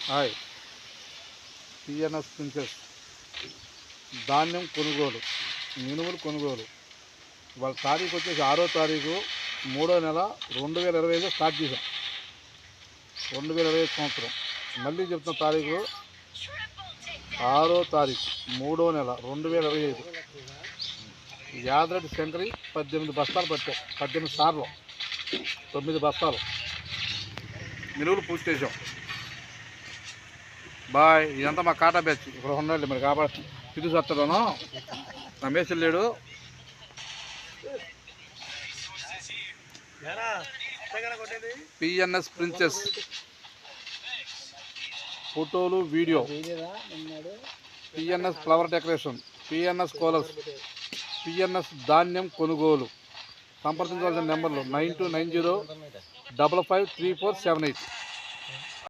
Hi. PNS princess ధాన్యం కొనుగోలు, మినుములు కొనుగోలు. వాళ్ళ తారీఖు వచ్చేసి 6వ తారీఖు 3వ నెల 2025 స్టార్ట్ చేసాం. 2025 సంవత్సరం. మళ్ళీ చెప్తున్న తారీఖు 6వ తారీఖు 3వ నెల 2025. యాదరెడ్డి శంకరి 18 బస్తాలు పట్టాం. 18 సార్లు 9 బస్తాలు మినువులు పూర్తి చేసాం. బాయ్. ఇదంతా మా కాటా బ్యాచ్. ఇక్కడ ఉండండి మరి కాబట్టి తిరిగి వస్తాను. నా మేసులు లేడు. పిఎన్ఎస్ ప్రిన్సెస్ ఫోటోలు, video. PNS flower decoration, PNS కోలర్స్, పిఎన్ఎస్ ధాన్యం కొనుగోలు. సంప్రదించవలసిన నెంబర్లు 9290 553478.